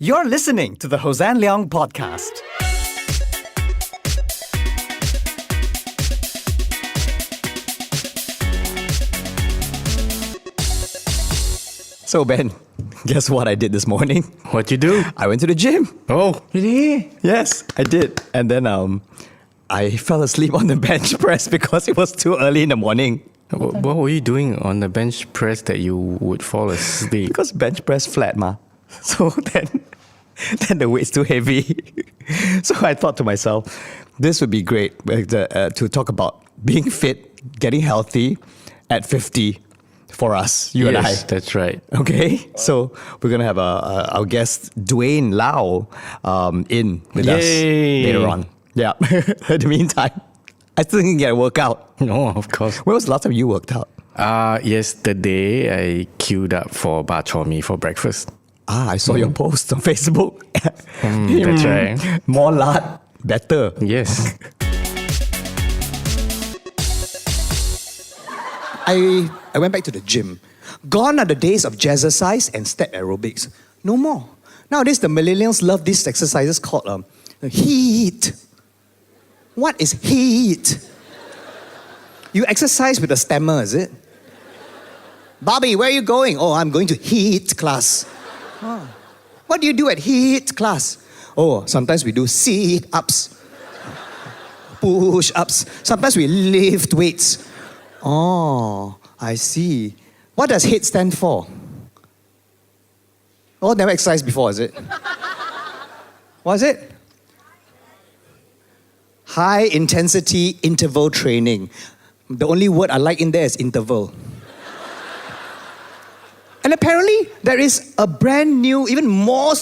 You're listening to the Hossan Leong podcast. So Ben, guess what I did this morning? What'd you do? I went to the gym. Oh, really? Yes, I did. And then I fell asleep on the bench press because it was too early in the morning. What were you doing on the bench press that you would fall asleep? Because bench press flat, ma. So then the weight's too heavy. So I thought to myself, this would be great to talk about being fit, getting healthy at 50 for us, you and I. Yes, that's right. Okay, so we're going to have our guest, Dwayne Lau, in with us later on. Yeah, in the meantime, I still didn't get a workout. No, of course. When was the last time you worked out? Yesterday, I queued up for bak chor mee for breakfast. I saw your post on Facebook. That's right. More lard, better. Yes. I went back to the gym. Gone are the days of jazzercise and step aerobics. No more. Nowadays, the millennials love these exercises called heat. What is heat? You exercise with a stammer, is it? Bobby, where are you going? Oh, I'm going to heat class. Oh. What do you do at heat class? Oh, sometimes we do sit-ups, push-ups. Sometimes we lift weights. Oh, I see. What does HIIT stand for? Oh, never exercised before, is it? What is it? High intensity interval training. The only word I like in there is interval. And apparently, there is a brand new, even more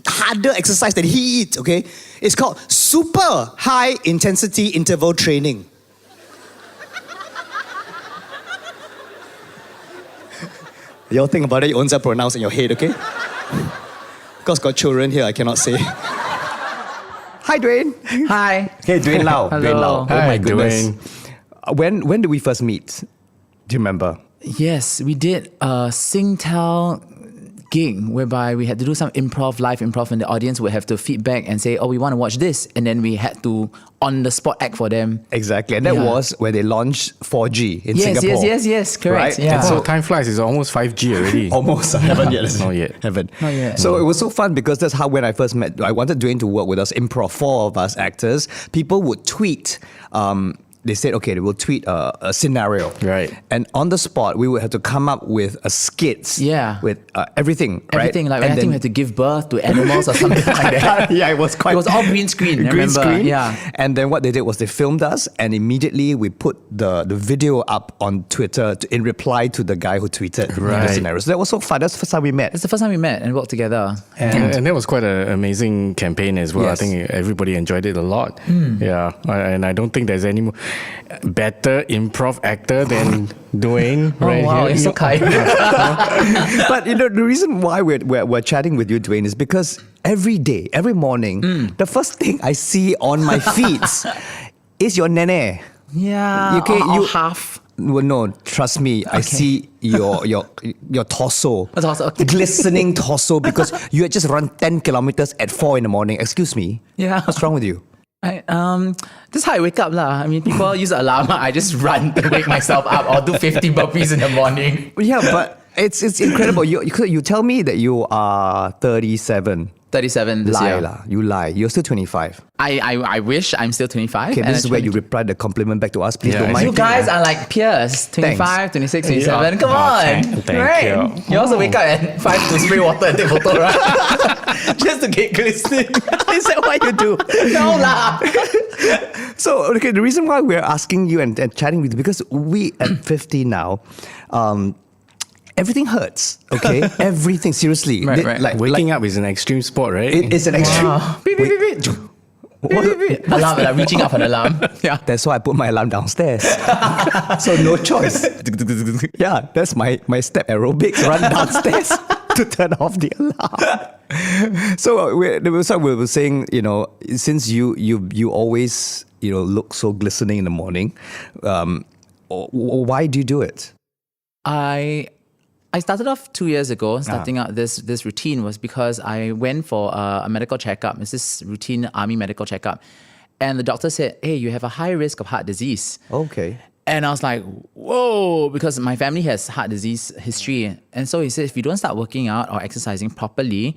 harder exercise than HIIT, okay? It's called super high intensity interval training. You all think about it, you own pronounce in your head, okay? Because got children here, I cannot say. Hi, Dwayne. Hi. Okay, Dwayne Lau. Hello. Dwayne Lau. Oh Hi, my goodness. Dwayne. When did we first meet? Do you remember? Yes, we did a Singtel gig whereby we had to do some live improv, and the audience would have to feedback and say, oh, we want to watch this. And then we had to, on the spot, act for them. Exactly. And that was where they launched 4G in Yes, Singapore. yes, correct. Right? Yeah. And so time flies, it's almost 5G already. Almost. I haven't yet. Not yet. Haven't. Not yet. So it was so fun because that's how when I first met, I wanted Dwayne to work with us, improv, 4 of us actors. People would tweet, they said, okay, they will tweet a scenario. Right. And on the spot, we would have to come up with a skits. Yeah. With everything, right? Everything, like and I think we had to give birth to animals or something like that. Yeah, it was quite... It was all green screen, Green remember? screen. Yeah. And then what they did was they filmed us, and immediately we put the video up on Twitter in reply to the guy who tweeted the Right. scenario. So that was so fun. That's the first time we met. It's the first time we met and worked together. And that was quite an amazing campaign as well. Yes. I think everybody enjoyed it a lot. Yeah. And I don't think there's any better improv actor than Dwayne right wow, here. you're so kind. But the reason why we're chatting with you, Dwayne, is because every day, every morning, the first thing I see on my feeds is your nene. Yeah, Okay, or half. Well, no, trust me. I see your torso, A torso, okay. glistening torso, because you had just run 10 kilometers at 4 in the morning. Excuse me. Yeah. What's wrong with you? This is how I wake up lah. I mean, people use an alarm. I just run to wake myself up or do 50 burpees in the morning. Yeah, but it's incredible. You tell me that you are 37. 37 this Lie year. lah. You lie. You're still 25. I wish I'm still 25. Okay, and this is where you reply the compliment back to us. Please Yeah, don't I mind. You guys are like peers. 25, 26, 27. Yeah. Come Oh, on. thank right? you. You also wake up at 5 to spray water and take photo, right? Just to get glistening. Is that what you do? No lah. So, okay, the reason why we're asking you and chatting with you, because we at 50 now, everything hurts, okay? Everything, seriously. Right. Waking up is an extreme sport, right? It's an extreme... Wow. Beep, beep, beep, beep. What? Alarm, like reaching up for an alarm. Yeah. That's why I put my alarm downstairs. So no choice. Yeah, that's my step aerobics. Run downstairs to turn off the alarm. So we were saying, since you always look so glistening in the morning, why do you do it? I I started off 2 years ago, starting out this routine was because I went for a medical checkup. It's this routine army medical checkup. And the doctor said, hey, you have a high risk of heart disease. Okay. And I was like, whoa, because my family has heart disease history. And so he said, if you don't start working out or exercising properly,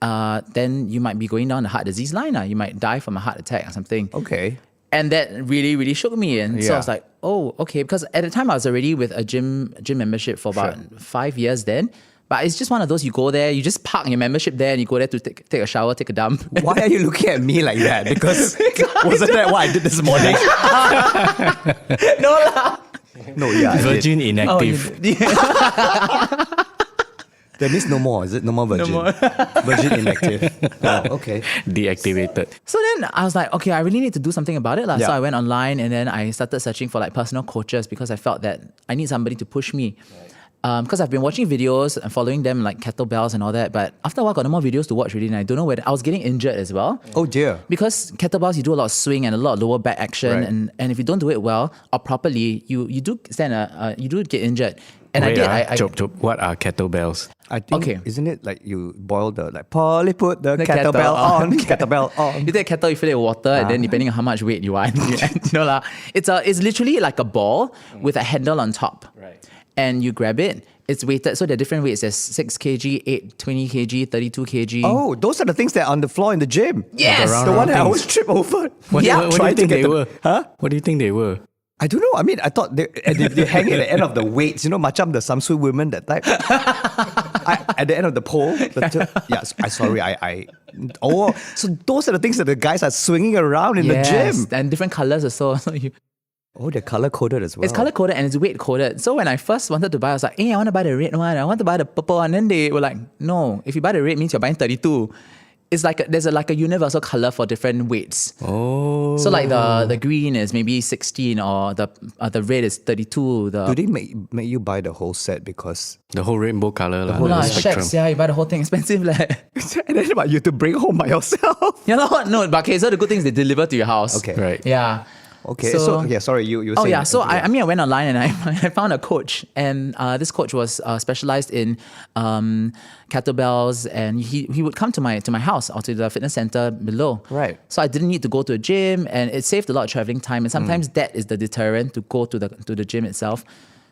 then you might be going down the heart disease line. You might die from a heart attack or something. Okay. And that really, really shook me. And so I was like, oh, okay. Because at the time I was already with a gym membership for about 5 years then. But it's just one of those, you go there, you just park your membership there and you go there to take a shower, take a dump. Why are you looking at me like that? Because wasn't that what I did this morning? No lah. No, yeah. I did. Virgin inactive. That means no more, is it? No more virgin. No more. Virgin inactive. Oh, okay. Deactivated. So then I was like, okay, I really need to do something about it. Yeah. So I went online and then I started searching for like personal coaches because I felt that I need somebody to push me. Because I've been watching videos and following them like kettlebells and all that. But after a while, I got no more videos to watch really. And I don't know whether I was getting injured as well. Oh dear. Because kettlebells, you do a lot of swing and a lot of lower back action. Right. And if you don't do it well or properly, you do you do get injured. And Wait, I did. Chop. What are kettlebells? I think, Okay. isn't it like you boil the, like, Polly put the kettle kettlebell on. on, kettlebell on. You take kettle, you fill it with water, and then depending on how much weight you want, no lah. It's literally like a ball with a handle on top. Right. And you grab it. It's weighted, so there are different weights. There's 6 kg, 8, 20 kg, 32 kg. Oh, those are the things that are on the floor in the gym. Yes! The one that I always trip over. What, Yeah, what do you trying to think get they the- were? Huh? What do you think they were? I don't know. I mean, I thought they hang at the end of the weights, macam the Samsung women, that type. At the end of the pole. So those are the things that the guys are swinging around in the gym. And different colors also. So Oh, they're color coded as well. it's color coded and it's weight coded. So when I first wanted to buy, I was like, hey, I want to buy the red one. I want to buy the purple one. And then they were like, no, if you buy the red, means you're buying 32. It's like there's a universal color for different weights. Oh. So like the green is maybe 16 or the red is 32. Do they make you buy the whole set because The whole rainbow color. The Hold on, spectrum. shacks, yeah, you buy the whole thing, expensive leh. and then but you have to bring home by yourself? You know what? No, but okay, so the good thing is they deliver to your house. Okay. Right. Yeah. Okay. So yeah, sorry, you were Oh saying. yeah, so okay, I went online and I found a coach, and this coach was specialized in kettlebells, and he would come to my house or to the fitness center below. Right. So I didn't need to go to a gym, and it saved a lot of traveling time. And sometimes that is the deterrent to go to the gym itself.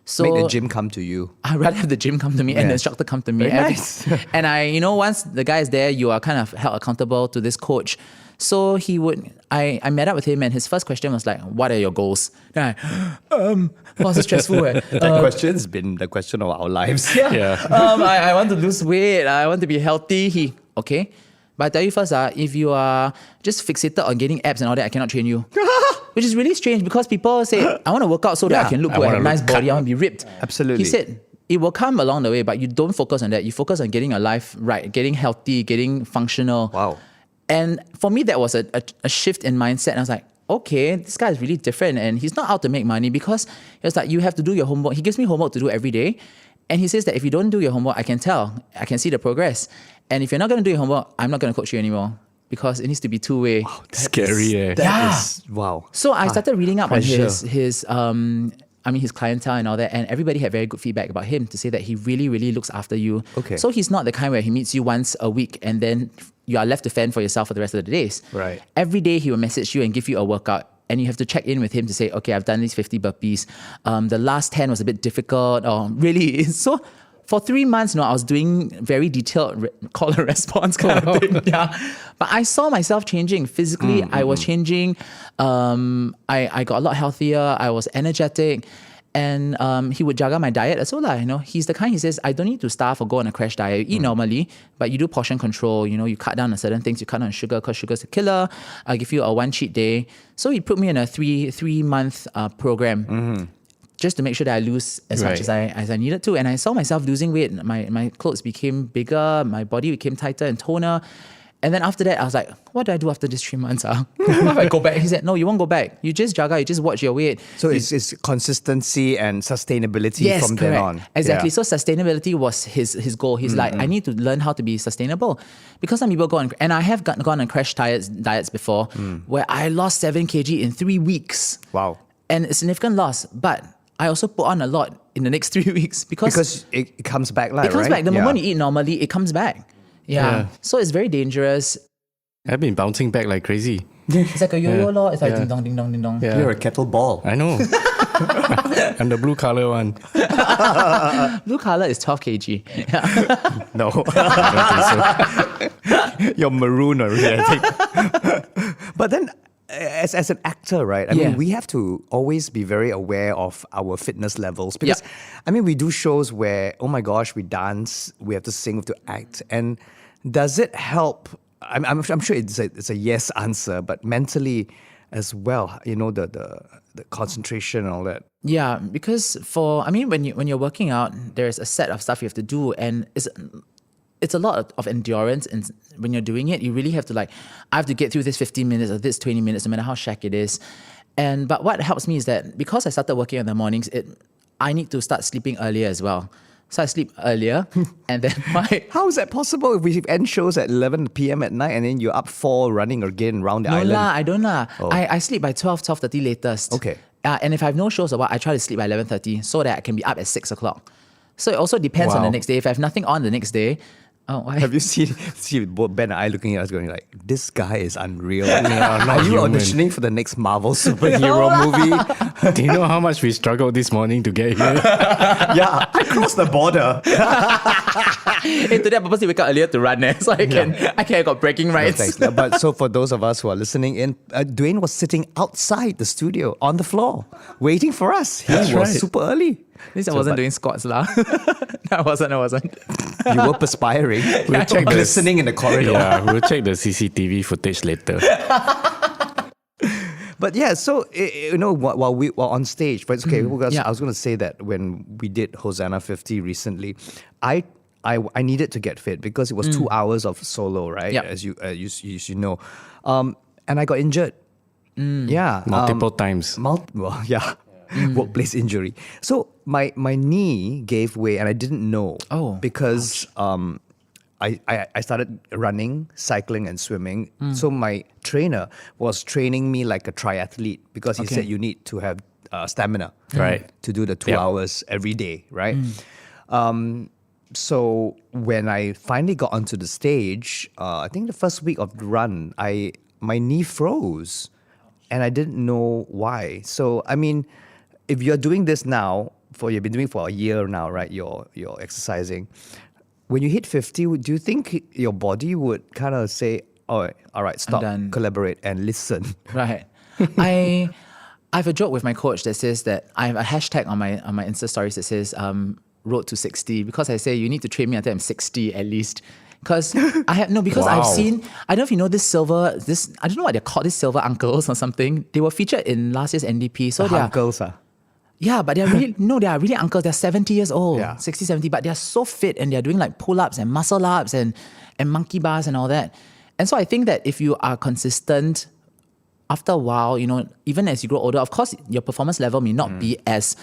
So make the gym come to you. I'd rather have the gym come to me and the instructor come to me. Very nice. And once the guy is there, you are kind of held accountable to this coach. So I met up with him and his first question was like, what are your goals? Then so stressful. That question's been the question of our lives. Yeah. I want to lose weight. I want to be healthy. Okay. But I tell you first, if you are just fixated on getting abs and all that, I cannot train you. Which is really strange because people say, I want to work out so that I can look I good, have a wanna nice look body, cut. I want to be ripped. Absolutely. He said, it will come along the way, but you don't focus on that. You focus on getting your life right, getting healthy, getting functional. Wow. And for me, that was a shift in mindset. And I was like, okay, this guy is really different. And he's not out to make money because it was like, you have to do your homework. He gives me homework to do every day. And he says that if you don't do your homework, I can tell. I can see the progress. And if you're not going to do your homework, I'm not going to coach you anymore because it needs to be two-way. Scary, eh? That is wow. So I started reading up pressure. on his clientele and all that, and everybody had very good feedback about him to say that he really, really looks after you. Okay. So he's not the kind where he meets you once a week and then you are left to fend for yourself for the rest of the days. Right. Every day he will message you and give you a workout. And you have to check in with him to say, okay, I've done these 50 burpees. The last 10 was a bit difficult. Or really, so for 3 months, I was doing very detailed call and response kind of thing. Yeah. But I saw myself changing physically. I was changing. I got a lot healthier. I was energetic. And he would juggle my diet as well. He's the kind, he says, I don't need to starve or go on a crash diet. You eat normally, but you do portion control. You cut down on certain things. You cut down on sugar because sugar's a killer. I'll give you a 1 cheat day. So he put me in a three month program. Just to make sure that I lose as much as I needed to. And I saw myself losing weight. My clothes became bigger. My body became tighter and toner. And then after that, I was like, what do I do after this 3 months? What if I go back? He said, no, you won't go back. You just juggle, you just watch your weight. So it's consistency and sustainability Yes, from correct. then on. Exactly. Yeah. So sustainability was his goal. He's like, I need to learn how to be sustainable. Because some people go on, and I have gone on crash diets before, where I lost 7 kg in 3 weeks. Wow. And a significant loss. But I also put on a lot in the next 3 weeks Because it comes back, like, it comes right? back. The moment you eat normally, it comes back. Yeah. So it's very dangerous. I've been bouncing back like crazy. It's like a yo-yo law. It's like Yeah. ding dong, ding dong, ding dong. Yeah. You're a kettle ball. I know. I'm the blue color one. Blue color is 12 kg. Yeah. No. I don't think so. You're maroon already, I think. But then, as an actor, right? I Yeah. mean, we have to always be very aware of our fitness levels because, Yeah. I mean, we do shows where, oh my gosh, we dance, we have to sing, we have to act. And does it help? I'm sure it's a yes answer, but mentally as well, you know, the concentration and all that. Yeah, because when you're working out, there's a set of stuff you have to do, and it's a lot of endurance. And when you're doing it, you really have to I have to get through this 15 minutes or this 20 minutes, no matter how shack it is. But what helps me is that because I started working in the mornings, I need to start sleeping earlier as well. So I sleep earlier, and then How is that possible if we end shows at 11 p.m. at night and then you're up 4 running again around the No island? lah, I don't lah. Oh. I sleep by 12:30 latest. Okay. And if I have no shows or what, I try to sleep by 11:30 so that I can be up at 6 o'clock. So it also depends on Wow. the next day. If I have nothing on the next day, why? Have you see both Ben and I looking at us going like, this guy is unreal. not Are you human. auditioning for the next Marvel superhero movie? Do you know how much we struggled this morning to get here? Yeah, I crossed the border. Hey, today I purposely wake up earlier to run so I got bragging rights. Thanks. But so for those of us who are listening in, Dwayne was sitting outside the studio on the floor waiting for us. He was right. super early. At least I wasn't doing squats lah. No, I wasn't. You were perspiring. We were check this. glistening in the corridor. Yeah, we'll check the CCTV footage later. But yeah, so you know, while we were on stage, but it's okay. Because Yeah. I was going to say that when we did Hosanna 50 recently, I needed to get fit because it was 2 hours of solo, right? Yeah. As you know, and I got injured. Yeah, Multiple times. well, yeah. Workplace injury. So my knee gave way and I didn't know. Oh, because I started running, cycling, and swimming. So my trainer was training me like a triathlete because he Okay. said you need to have stamina, Right. to do the 2 Yeah. hours every day, right? So when I finally got onto the stage, I think the first week of the run, my knee froze, and I didn't know why. So I mean, if you're doing this now, you've been doing it for a year now, right? You're exercising. When you hit 50, do you think your body would kind of say, "Oh, all right, stop, done." collaborate, and listen"? Right. I have a joke with my coach that says that I have a hashtag on my Insta stories that says road to 60 because I say you need to train me until I'm 60 at least. Because I've Wow. seen, I don't know if you know this I don't know what they're called, these silver uncles or something. They were featured in last year's NDP. So they're, Uncles, yeah, but they're really, no, they are really uncles. They're 70 years old, Yeah. 60, 70, but they're so fit and they're doing like pull-ups and muscle ups and monkey bars and all that. And so I think that if you are consistent, after a while, you know, even as you grow older, of course, your performance level may not be as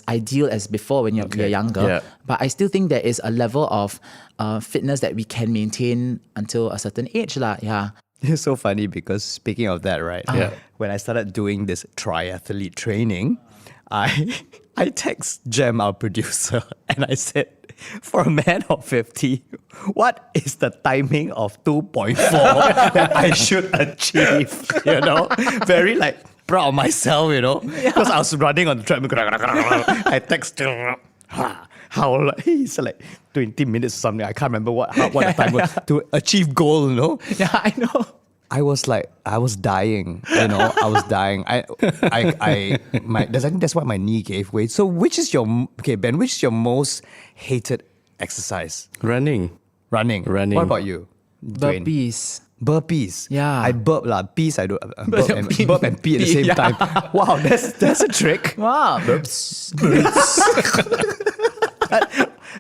ideal as before when you're younger. Yeah. But I still think there is a level of fitness that we can maintain until a certain age. Yeah. It's so funny because speaking of that, right? Yeah. When I started doing this triathlete training, I text Jem, our producer, and I said, for a man of 50, what is the timing of 2.4 that I should achieve? You know, very proud of myself, you know, because I was running on the treadmill. I text him, how he's like 20 minutes or something. I can't remember what the time was to achieve goal, you know. Yeah, I know. I was dying, you know, I was dying. I think that's why my knee gave way. So Ben, which is your most hated exercise? Running. Running. What about you, Dwayne? Burpees. Yeah. I burp lah. Peas I don't. Burp and pee at the same Yeah. time. Wow, that's a trick. Wow.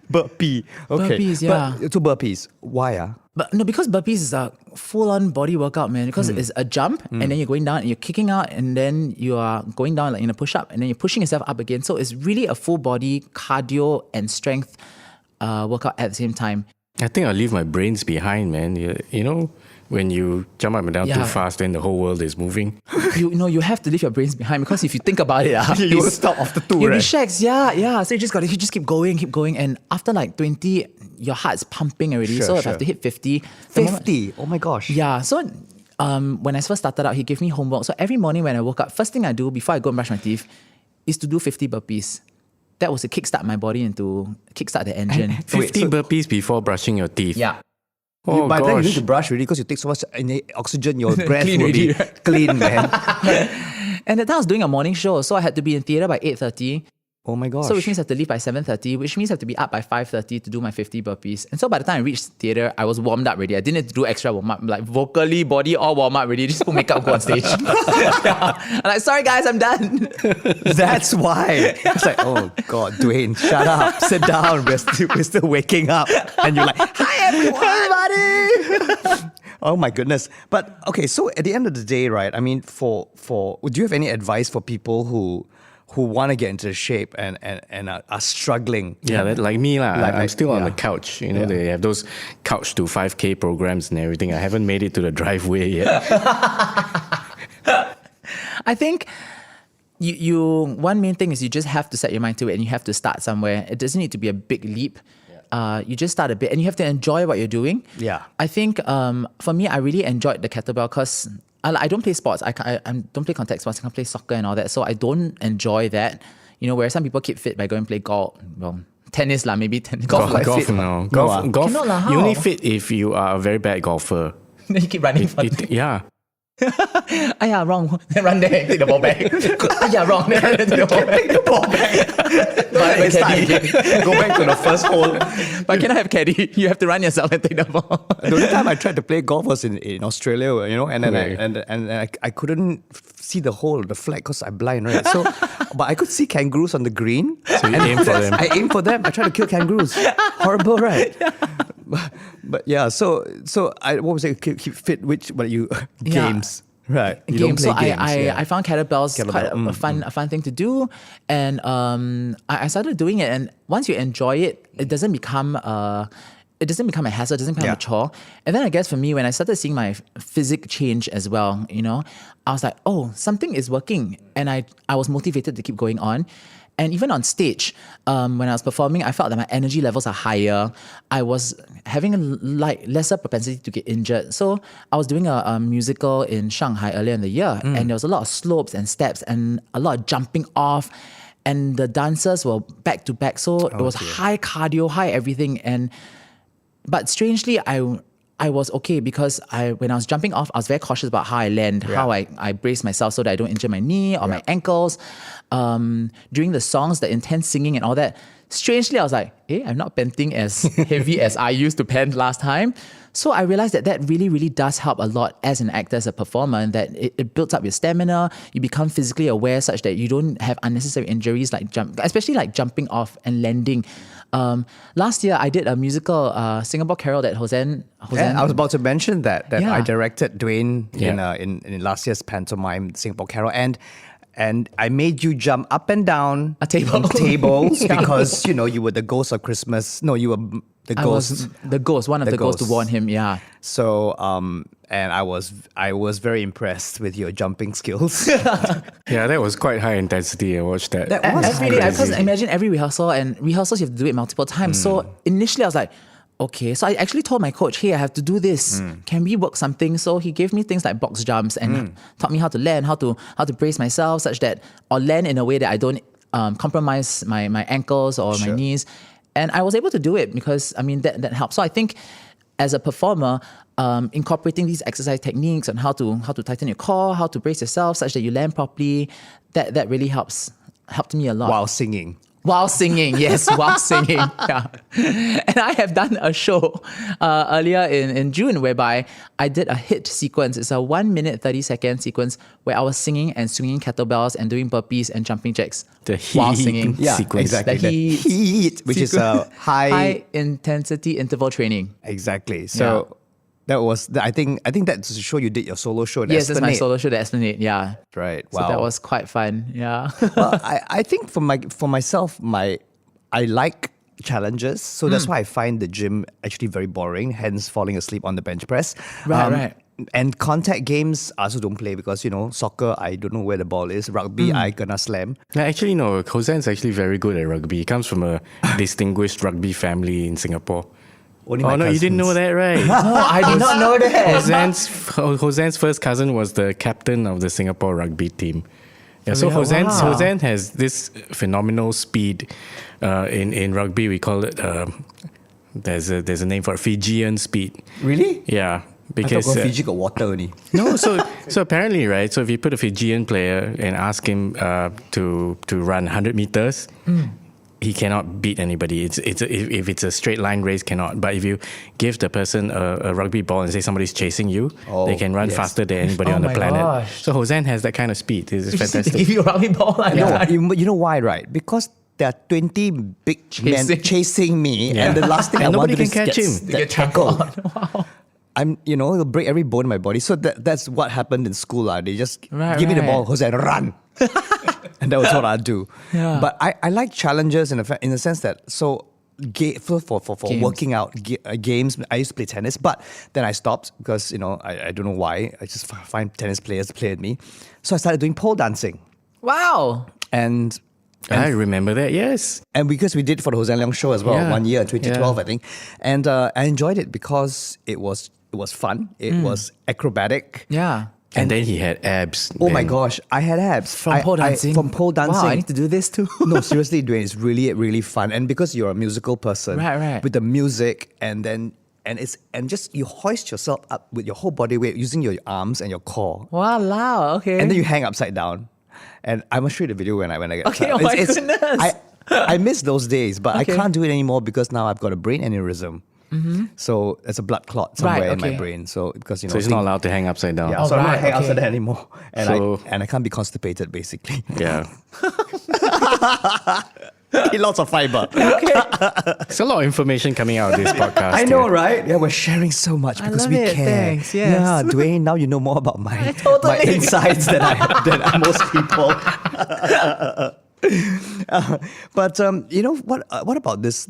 Burpee. Okay. Burpees, yeah. But, 2 burpees. Why? But no, because burpees is a full-on body workout, man. Because it's a jump, and then you're going down, and you're kicking out, and then you are going down like in a push-up, and then you're pushing yourself up again. So it's really a full-body cardio and strength workout at the same time. I think I'll leave my brains behind, man. You know, when you jump up and down too Yeah. fast, then the whole world is moving. You have to leave your brains behind, because if you think about it, You will stop after 2, you'll be right? shaxed. Yeah. So you just keep going. And after like 20, your heart's pumping already. Sure, so if I sure. have to hit 50. the moment- 50. Oh my gosh. Yeah. So when I first started out, he gave me homework. So every morning when I woke up, first thing I do before I go and brush my teeth is to do 50 burpees. That was to kickstart my body and to kickstart the engine. 50 burpees before brushing your teeth. Yeah. Oh, By then you need gosh. to brush really because you take so much oxygen, your breath Clean will be already, right? clean, man. And at that time I was doing a morning show, so I had to be in theatre by 8:30. Oh my gosh. So which means I have to leave by 7:30, which means I have to be up by 5:30 to do my 50 burpees. And so by the time I reached theatre, I was warmed up already. I didn't have to do extra warm up, like vocally, body all warm up already. Just put makeup, go on stage. Yeah. I'm like, sorry guys, I'm done. That's why. It's like, oh God, Dwayne, shut up, sit down. We're still waking up. And you're like, hi everybody. Oh my goodness. But okay, so at the end of the day, right? I mean, do you have any advice for people who want to get into shape and are struggling? Yeah, like me lah. I'm still on yeah. the couch. You know, they have those couch to 5K programs and everything. I haven't made it to the driveway yet. I think you one main thing is you just have to set your mind to it, and you have to start somewhere. It doesn't need to be a big leap. You just start a bit, and you have to enjoy what you're doing. Yeah. I think for me, I really enjoyed the kettlebell because I don't play sports. I don't play contact sports. I can't play soccer and all that, so I don't enjoy that. You know, whereas some people keep fit by going play golf. Well, tennis lah, maybe tennis. Golf, quite golf fit. no. No, Golf, Cannot lah, you only how? fit if you are a very bad golfer. Then you keep running. Yeah. Yeah, wrong. Then run there and take the ball back. Yeah, wrong. Then take the ball back. Take the ball back. But start again. Go back to the first hole. But cannot have caddy. You have to run yourself and take the ball. The only time I tried to play golf was in Australia, you know, and then Right. I couldn't see the hole, the flag, because I'm blind, right? So, but I could see kangaroos on the green. So you aim for them. I aim for them. I try to kill kangaroos. Horrible, right? But yeah, so what was it? Keep fit. But you Yeah. games, right? You Games. So don't play games. I found kettlebells quite Kettlebell, a fun thing to do, and I started doing it. And once you enjoy it, it doesn't become a hassle. It doesn't become Yeah. a chore. And then I guess for me, when I started seeing my physique change as well, you know, I was like, oh, something is working, and I was motivated to keep going on. And even on stage, when I was performing, I felt that my energy levels are higher. I was having lesser propensity to get injured. So I was doing a musical in Shanghai earlier in the year, and there was a lot of slopes and steps and a lot of jumping off. And the dancers were back to back. So it was high cardio, high everything. But strangely, I was okay because when I was jumping off, I was very cautious about how I land, how I brace myself so that I don't injure my knee or my ankles. During the songs, the intense singing and all that, strangely, I was like, I'm not panting as heavy as I used to pant last time. So I realized that really, really does help a lot as an actor, as a performer, and that it builds up your stamina. You become physically aware such that you don't have unnecessary injuries especially like jumping off and landing. Last year, I did a musical, Singapore Carol that Hossan. Yeah, I was about to mention that Yeah. I directed Dwayne Yeah. in last year's pantomime Singapore Carol, and I made you jump up and down A table. on tables Yeah. because you were the ghost of Christmas. No, you were the I ghost. was the ghost, one of the ghosts to ghost. warn him. Yeah. So and I was very impressed with your jumping skills. Yeah, that was quite high intensity. I watched that. That was Every day, because crazy. imagine every rehearsal, and rehearsals you have to do it multiple times. So initially I was like, okay. So I actually told my coach, hey, I have to do this. Can we work something? So he gave me things like box jumps and taught me how to land, how to brace myself such that, or land in a way that I don't compromise my ankles or my knees. And I was able to do it because, I mean, that helps. So I think as a performer, incorporating these exercise techniques on how to tighten your core, how to brace yourself such that you land properly, that really helped me a lot. While singing. While singing, yes, while singing. Yeah. And I have done a show earlier in June whereby I did a hit sequence. It's a 1 minute, 30-second sequence where I was singing and swinging kettlebells and doing burpees and jumping jacks The while heat singing. Yeah, sequence. exactly. The heat, which is a high intensity interval training. Exactly. So that was I think that's the show you did your solo show. Yes, that's my Esplanade. solo show, the Esplanade. Yeah. Right. So Wow. that was quite fun. Yeah. Well, I think for myself, I like challenges, so that's why I find the gym actually very boring. Hence, falling asleep on the bench press. Right. And contact games, I also don't play because, soccer, I don't know where the ball is. Rugby, I gonna slam. Yeah, actually, no. Hossan's actually very good at rugby. He comes from a distinguished rugby family in Singapore. Only my Oh no, you didn't know that, right? No, I did not know that. Hossan's first cousin was the captain of the Singapore rugby team. Yeah, so Yeah, Hossan has this phenomenal speed in rugby. We call it there's a name for it, Fijian speed. Really? Yeah, I because thought Fiji got water only. no, so apparently, right? So if you put a Fijian player and ask him to run 100 meters, he cannot beat anybody. If it's a straight line race, cannot. But if you give the person a rugby ball and say somebody's chasing you, they can run faster than anybody on the my planet. gosh. So Hossan has that kind of speed. It's To fantastic. give you a rugby ball like No, that. you know why, right? Because there are 20 big men chasing me, Yeah. and the last thing And I want nobody to do can is catch him. get Get tackled. tackled. Wow. It'll break every bone in my body. So that's what happened in school. They just Right, give me the right. ball, Jose, run. And that was what I'd do. Yeah. But I like challenges in the sense that, for Games. working out games, I used to play tennis, but then I stopped because, I don't know why. I just find tennis players to play at me. So I started doing pole dancing. Wow. And I remember that, yes. And because we did it for the Hossan Leong show as well, Yeah. 1 year, 2012, Yeah. I think. And I enjoyed it because it was fun. It was acrobatic. Yeah. And then he had abs. Oh my Then- gosh, I had abs. From pole dancing. From pole dancing. Wow, I need to do this too. No, seriously, Dwayne, it's really, really fun. And because you're a musical person, Right. with the music and just you hoist yourself up with your whole body weight using your arms and your core. Wow. Okay. And then you hang upside down. And I must show you the video when I get Okay, tired. oh my goodness. I miss those days, but Okay. I can't do it anymore because now I've got a brain aneurysm. So there's a blood clot somewhere Right, in my okay. brain. So because So he's not allowed to hang upside down. Yeah, so I'm not right, hang okay. outside there anymore, and So- I can't be constipated basically. Yeah. Eat lots of fiber. There's a lot of information coming out of this podcast. I know, here. right? Yeah, we're sharing so much I because love we it. care. Thanks, yes. Yeah, Dwayne, now you know more about my Totally. insights than most people. But what about this?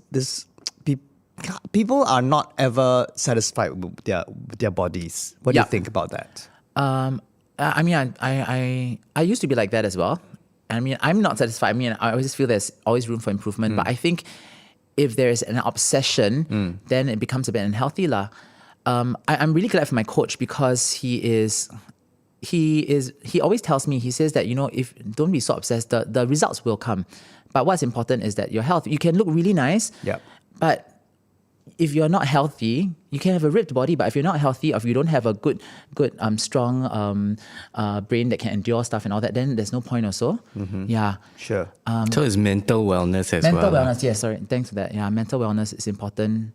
People are not ever satisfied with their bodies. What do you Yeah. think about that? I mean, I used to be like that as well. I mean, I'm not satisfied. I mean, I always feel there's always room for improvement. But I think if there's an obsession, then it becomes a bit unhealthy lah. I'm really glad for my coach because he always tells me, he says that, if don't be so obsessed, the results will come. But what's important is that your health. You can look really nice, Yep. but if you're not healthy, you can have a ripped body, but if you're not healthy, or if you don't have a good, strong brain that can endure stuff and all that, then there's no point also. Yeah. Sure. So it's mental wellness as Mental well. wellness, yes, sorry. Thanks for that. Yeah, mental wellness is important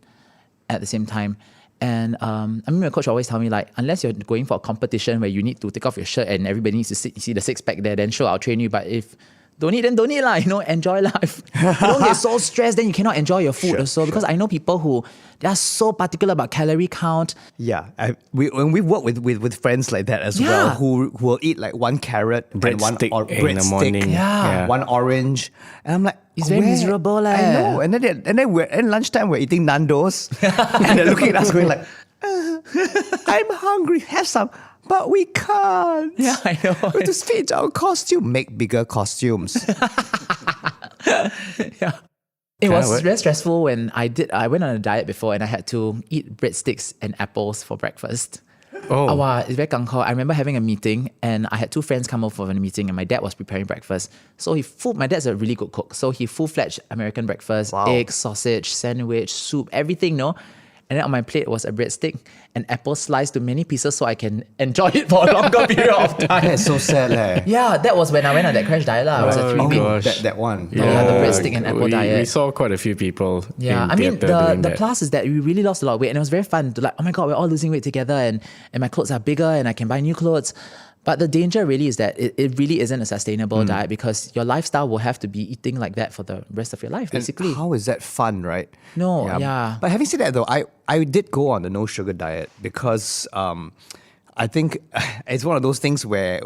at the same time. And my coach always tell me, like, unless you're going for a competition where you need to take off your shirt and everybody needs to see the six pack there, then sure, I'll train you. But if don't need, then don't need lah. Enjoy life. You don't get so stressed, then you cannot enjoy your food also. Because I know people who they are so particular about calorie count. Yeah, when we work with friends like that as Yeah. well, who will eat like one carrot and one Breadstick in the breadstick, morning. Yeah. one orange, and I'm like, It's very miserable, I leh. know, and then we're at lunchtime we're eating Nando's, and they're looking at us going like, I'm hungry, have some. But we can't. Yeah, I know. We have to fit our costume, make bigger costumes. Yeah. It was what? very stressful when I went on a diet before and I had to eat breadsticks and apples for breakfast. Oh. Wow, it's very gangko. I remember having a meeting and I had two friends come over for the meeting and my dad was preparing breakfast. So my dad's a really good cook. So he full-fledged American breakfast, Wow. egg, sausage, sandwich, soup, everything, no? And then on my plate was a breadstick, an apple sliced to many pieces so I can enjoy it for a longer period of time. That's so sad, leh. Yeah, that was when I went on that crash diet. It was a 3-week. gosh. That one. Yeah, the breadstick and apple we diet. saw quite a few people. Yeah, in I mean, theatre doing the that. plus is that we really lost a lot of weight and it was very fun to like, oh my God, we're all losing weight together and my clothes are bigger and I can buy new clothes. But the danger really is that it really isn't a sustainable diet because your lifestyle will have to be eating like that for the rest of your life, And basically. how is that fun, right? No, yeah. But having said that, though, I did go on the no sugar diet because I think it's one of those things where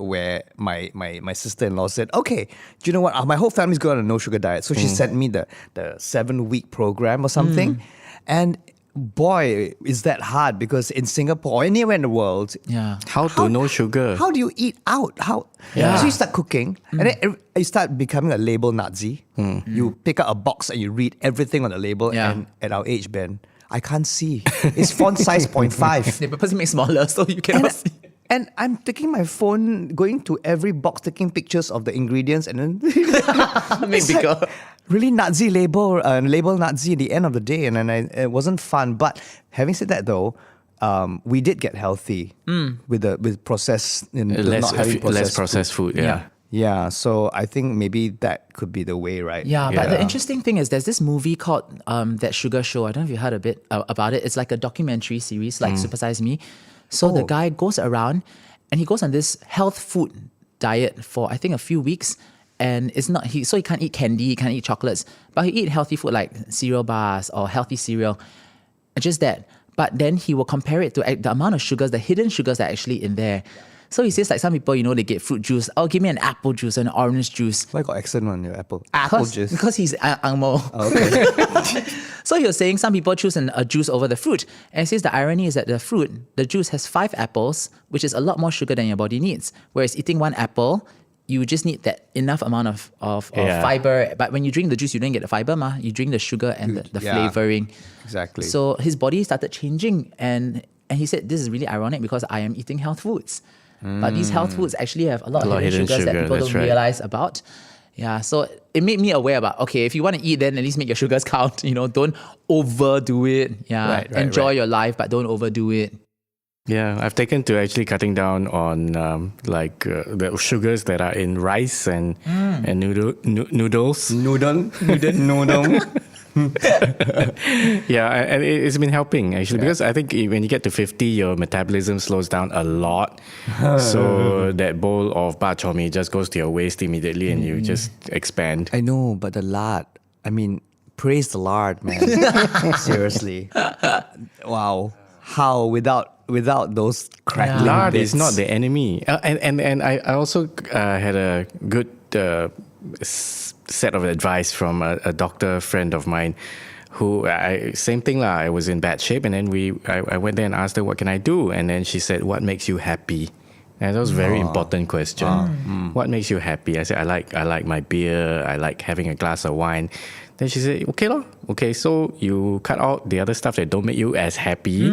my sister-in-law said, okay, do you know what? My whole family's going on a no sugar diet. So she sent me the 7-week program or something. And boy, is that hard because in Singapore or anywhere in the world, Yeah. How to no sugar? how do you eat out? How? Yeah. So you start cooking and then you start becoming a label Nazi. You pick up a box and you read everything on the label. Yeah. And at our age, Ben, I can't see. It's font size 0.5. They purposely make smaller so you cannot see. And I'm taking my phone, going to every box, taking pictures of the ingredients, and then Make it's like bigger. really Nazi label Nazi at the end of the day, and then it wasn't fun. But having said that, though, we did get healthy with processed, not having Less processed food. Yeah. Yeah, so I think maybe that could be the way, right? Yeah, but the Yeah. interesting thing is there's this movie called That Sugar Show. I don't know if you heard a bit about it. It's like a documentary series, like Super Size Me. So the guy goes around and he goes on this health food diet for I think a few weeks. And it's not so he can't eat candy, he can't eat chocolates, but he eat healthy food like cereal bars or healthy cereal. Just that. But then he will compare it to the amount of sugars, the hidden sugars that are actually in there. So he says like some people, they get fruit juice. Oh, give me an apple juice and an orange juice. Why got accent on your apple? Apple juice. Because he's Angmo. Okay. So he was saying some people choose a juice over the fruit. And he says the irony is that the juice has 5 apples, which is a lot more sugar than your body needs. Whereas eating 1 apple, you just need that enough amount of Yeah. fiber. But when you drink the juice, you don't get the fiber, you drink the sugar and the Yeah. flavoring. Exactly. So his body started changing. And he said, this is really ironic because I am eating health foods. But these health foods actually have a lot of hidden sugars that people don't realize about. Yeah, so it made me aware about, okay, if you want to eat, then at least make your sugars count. Don't overdo it. Yeah, Right, enjoy your life, but don't overdo it. Yeah, I've taken to actually cutting down on the sugars that are in rice and noodles. Noodle. Yeah, and it's been helping actually because I think when you get to 50, your metabolism slows down a lot. So that bowl of bak chor mee just goes to your waist immediately and you just expand. I know, but the lard, I mean, praise the lard, man. Seriously. Wow. How without those crackling Lard bits. is not the enemy. And I also had a good set of advice from a doctor friend of mine who, same thing lah. I was in bad shape and then I went there and asked her, what can I do? And then she said, what makes you happy? And that was a very important question. What makes you happy? I said, I like my beer. I like having a glass of wine. Then she said, okay lor. Okay, so you cut out the other stuff that don't make you as happy.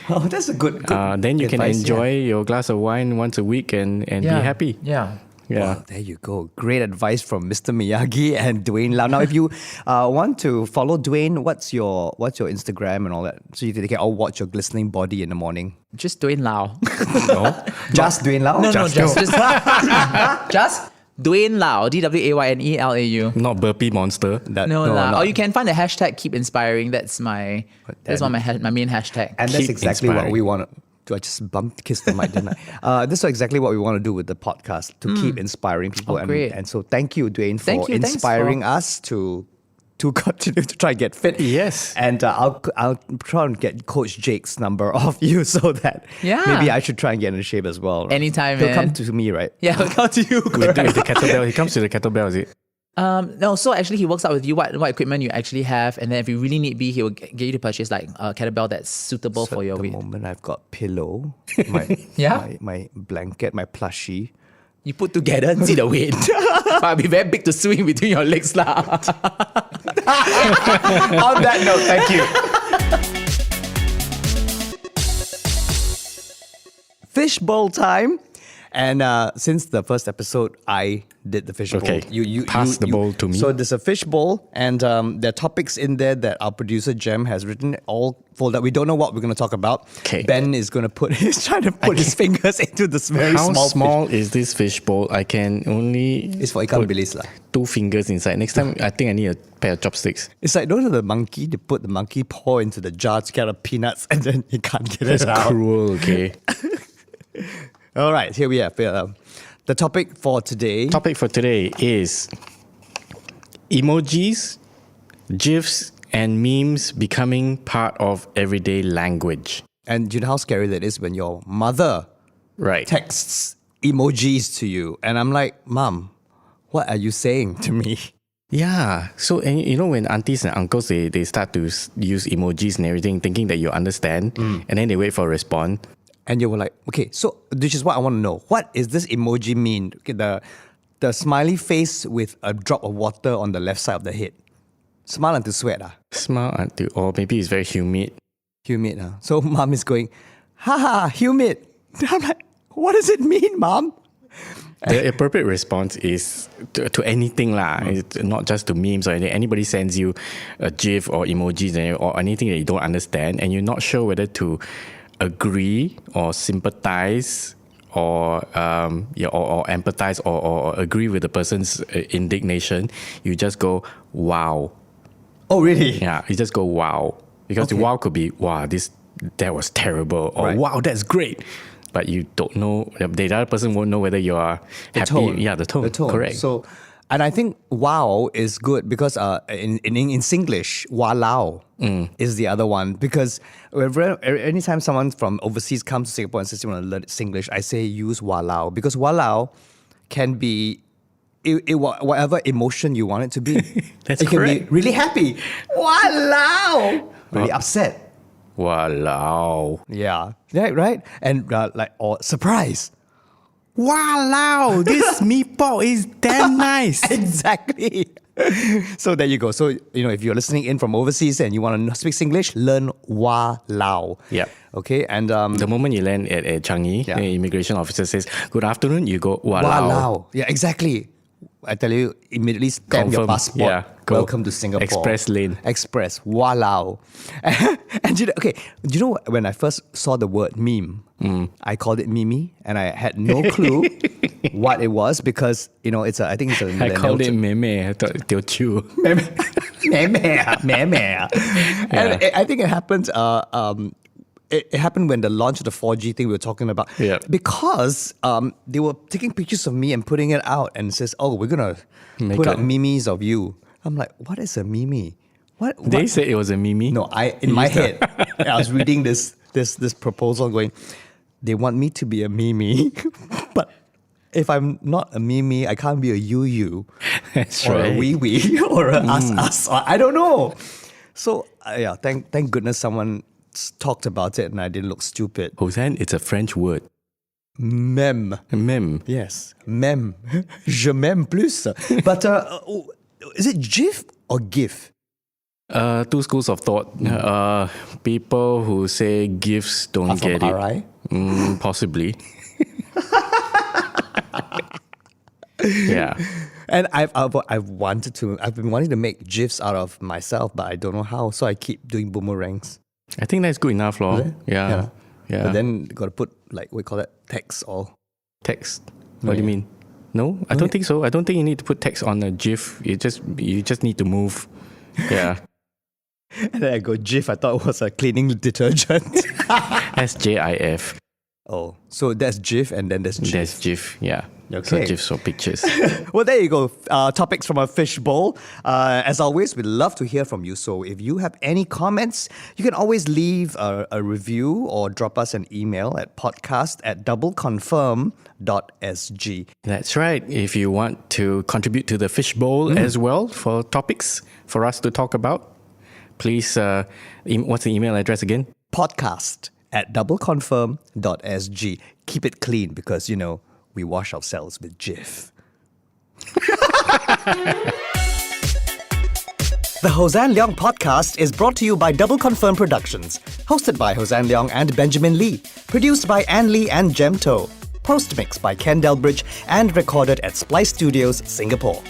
Oh, that's a good Then you can advice, enjoy your glass of wine once a week and be happy. Yeah. Yeah. Well, there you go. Great advice from Mr. Miyagi and Dwayne Lau. Now, if you want to follow Dwayne, what's your Instagram and all that? So they can all watch your glistening body in the morning. Just Dwayne Lau. No? Just Dwayne Lau? No, just Dwayne Lau, DWAYNELAU. Not burpee monster. No, or you can find the hashtag keep inspiring. That's my my main hashtag. And that's Keep exactly what inspiring. we want to. I just kissed the mic, didn't I? This is exactly what we want to do with the podcast, to keep inspiring people. Oh, great. And so thank you, Dwayne, for Thank you. Thanks inspiring us to continue to try and get fit. Yes. And I'll try and get Coach Jake's number off you so that maybe I should try and get in shape as well. Anytime, He'll man. come to me, right? Yeah, we'll come to you. With the kettlebell. He comes to the kettlebell, is it? No, so actually he works out with you what equipment you actually have, and then if you really need be, he will get you to purchase like a kettlebell that's suitable So for your at the weight. moment, I've got pillow, my blanket, my plushie. You put together and see the weight. But it'll be very big to swing between your legs lah. On that note, thank you. Fishbowl time. And since the first episode, I did the fishbowl. Okay. You Pass the bowl to me. So there's a fishbowl, and there are topics in there that our producer Jem has written all folded up. We don't know what we're going to talk about. Okay. Ben is going to he's trying to put his fingers into this very How small small is this fishbowl? I can only It's for ikan put bilis lah. 2 fingers inside. Next time, I think I need a pair of chopsticks. It's like, don't know the monkey, they put the monkey paw into the jar to get a peanuts and then you can't get That's it out. cruel, okay? All right, here we have the topic for today. Topic for today is emojis, GIFs, and memes becoming part of everyday language. And you know how scary that is when your mother Right. texts emojis to you. And I'm like, Mom, what are you saying to me? Yeah. So, and you know, when aunties and uncles, they start to use emojis and everything, thinking that you understand, and then they wait for a response. And you were like, okay, so this is what I want to know. What is this emoji mean? Okay, the smiley face with a drop of water on the left side of the head. Smile until sweat. Smile until, or maybe it's very humid. Humid. So mom is going, haha, humid. I'm like, what does it mean, mom? The appropriate response is to anything lah. It's not just to memes or anything. Anybody sends you a GIF or emojis or anything that you don't understand, and you're not sure whether to agree or sympathize or or empathize or agree with the person's indignation, you just go wow. Oh, really? Yeah, you just go wow, because the wow could be wow, that was terrible, or Right. wow, that's great. But you don't know, the other person won't know whether you are happy. Tone. Yeah, the tone. Correct. So, and I think wow is good because in Singlish, walao is the other one. Because anytime someone from overseas comes to Singapore and says you want to learn Singlish, I say use walao. Because walao can be whatever emotion you want it to be. That's it can correct. be really happy. Walao! Really upset. Walao. Yeah. Right? And or surprise. Walao, this meatball is damn nice. Exactly. So there you go. So, if you're listening in from overseas and you want to speak Singlish, learn walao. Yep. Okay. And The moment you land at Changi, Yeah. the immigration officer says, good afternoon, you go, walao. walao. Yeah, exactly. I tell you, immediately stamp your Confirm. passport. Yeah, go. Welcome to Singapore. Express lane. Express. Walao. And when I first saw the word meme, I called it Mimi, and I had no clue what it was because, I think it's a I millennial called it term. meme. I thought Teochew. Meme. And I think it happened. It happened when the launch of the 4G thing we were talking about. Yeah. Because they were taking pictures of me and putting it out and says, "Oh, we're gonna Make put up. out memes of you." I'm like, "What is a meme? What?" They said it was a meme. No, in my head, I was reading this proposal, going, "They want me to be a meme, but." If I'm not a meme, I can't be a you, That's or right. a we, or a us, or I don't know. So thank goodness someone talked about it and I didn't look stupid. Hossan, it's a French word. Meme. Meme. Yes, meme. Je m'aime plus. But is it GIF or GIF? Two schools of thought. People who say gifts don't Are from get it. RI? Possibly. Yeah. And I've been wanting to make GIFs out of myself, but I don't know how. So I keep doing boomerangs. I think that's good enough, lor. Is it? Yeah. Yeah. But then got to put we call that text or. Text. What do you mean? No, I don't think so. I don't think you need to put text on a GIF. You just need to move. Yeah. And then I go GIF. I thought it was a cleaning detergent. SJIF. Oh, so that's GIF and then there's GIF. That's GIF. Yeah. Okay. So GIFs or pictures. Well, there you go. Topics from a fishbowl. As always, we'd love to hear from you. So if you have any comments, you can always leave a review or drop us an email at podcast@doubleconfirm.sg. That's right. If you want to contribute to the Fishbowl as well for topics for us to talk about, please, what's the email address again? Podcast@doubleconfirm.sg. Keep it clean because, we wash ourselves with GIF. The Hossan Leong podcast is brought to you by Double Confirm Productions. Hosted by Hossan Leong and Benjamin Lee. Produced by Ann Lee and Jem Toh. Post-mixed by Ken Delbridge and recorded at Splice Studios, Singapore.